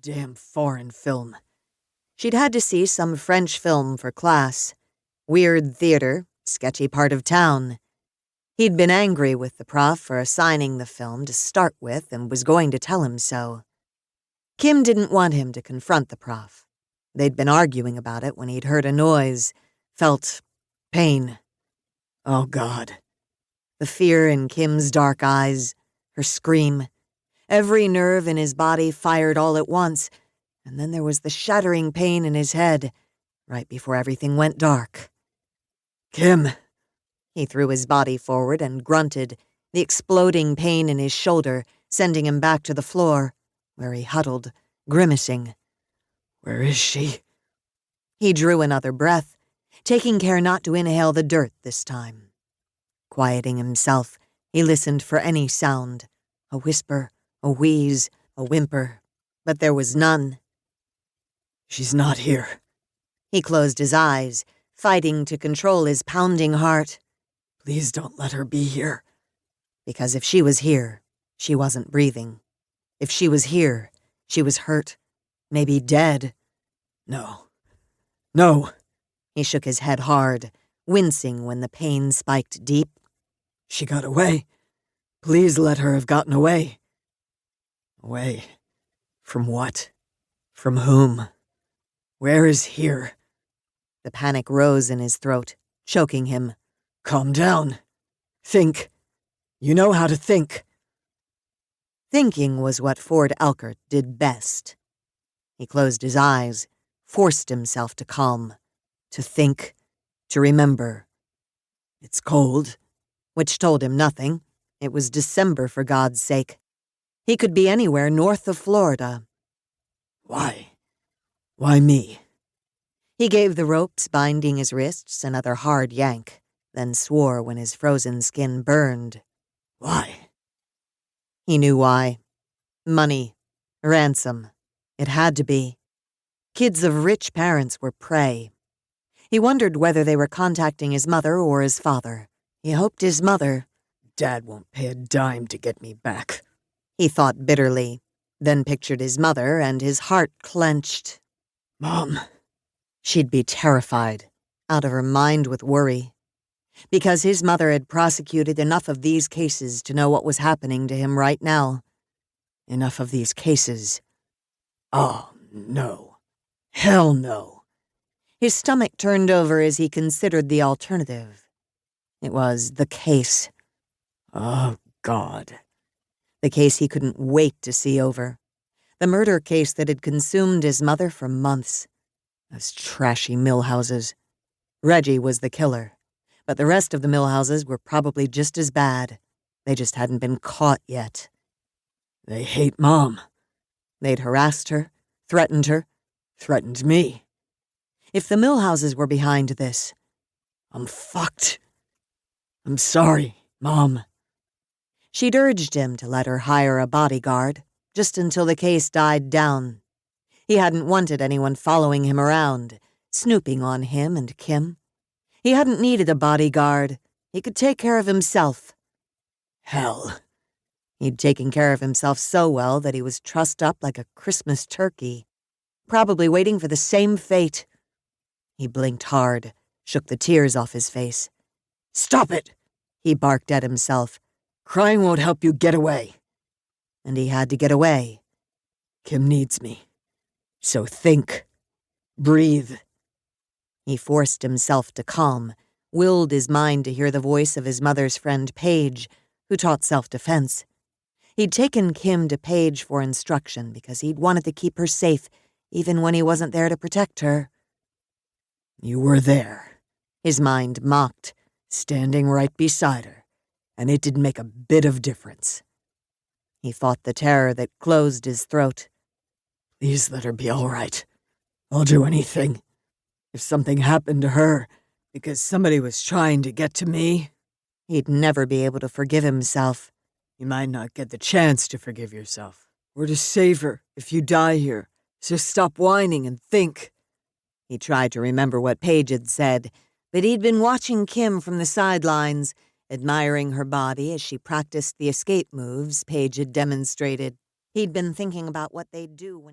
Damn foreign film. She'd had to see some French film for class. Weird theater, sketchy part of town. He'd been angry with the prof for assigning the film to start with and was going to tell him so. Kim didn't want him to confront the prof. They'd been arguing about it when he'd heard a noise, felt pain. Oh, God. The fear in Kim's dark eyes, her scream. Every nerve in his body fired all at once, and then there was the shattering pain in his head, right before everything went dark. Kim! He threw his body forward and grunted, the exploding pain in his shoulder sending him back to the floor, where he huddled, grimacing. Where is she? He drew another breath, taking care not to inhale the dirt this time. Quieting himself, he listened for any sound, a whisper, a wheeze, a whimper, but there was none. She's not here. He closed his eyes, fighting to control his pounding heart. Please don't let her be here. Because if she was here, she wasn't breathing. If she was here, she was hurt, maybe dead. No. No. He shook his head hard, wincing when the pain spiked deep. She got away. Please let her have gotten away. Away? From what? From whom? Where is here? The panic rose in his throat, choking him. Calm down. Think. You know how to think. Thinking was what Ford Elkert did best. He closed his eyes, forced himself to calm, to think, to remember. It's cold, which told him nothing. It was December, for God's sake. He could be anywhere north of Florida. Why? Why me? He gave the ropes binding his wrists another hard yank, then swore when his frozen skin burned. Why? He knew why. Money. Ransom. It had to be. Kids of rich parents were prey. He wondered whether they were contacting his mother or his father. He hoped his mother. Dad won't pay a dime to get me back, he thought bitterly, then pictured his mother and his heart clenched. Mom. She'd be terrified, out of her mind with worry. Because his mother had prosecuted enough of these cases to know what was happening to him right now. Enough of these cases. Oh, no. Hell no. His stomach turned over as he considered the alternative. It was the case. Oh, God. The case he couldn't wait to see over. The murder case that had consumed his mother for months. Those trashy Millhouses. Reggie was the killer, but the rest of the Millhouses were probably just as bad. They just hadn't been caught yet. They hate Mom. They'd harassed her, threatened me. If the Millhouses were behind this, I'm fucked. I'm sorry, Mom. She'd urged him to let her hire a bodyguard, just until the case died down. He hadn't wanted anyone following him around, snooping on him and Kim. He hadn't needed a bodyguard. He could take care of himself. Hell. He'd taken care of himself so well that he was trussed up like a Christmas turkey, probably waiting for the same fate. He blinked hard, shook the tears off his face. Stop it, he barked at himself. Crying won't help you get away. And he had to get away. Kim needs me. So think. Breathe. He forced himself to calm, willed his mind to hear the voice of his mother's friend Paige, who taught self-defense. He'd taken Kim to Paige for instruction because he'd wanted to keep her safe, even when he wasn't there to protect her. You were there, his mind mocked, standing right beside her, and it didn't make a bit of difference. He fought the terror that closed his throat. Please let her be all right. I'll do anything. If something happened to her because somebody was trying to get to me, he'd never be able to forgive himself. You might not get the chance to forgive yourself, or to save her if you die here, so stop whining and think. He tried to remember what Paige had said, but he'd been watching Kim from the sidelines, admiring her body as she practiced the escape moves Paige had demonstrated. He'd been thinking about what they'd do when he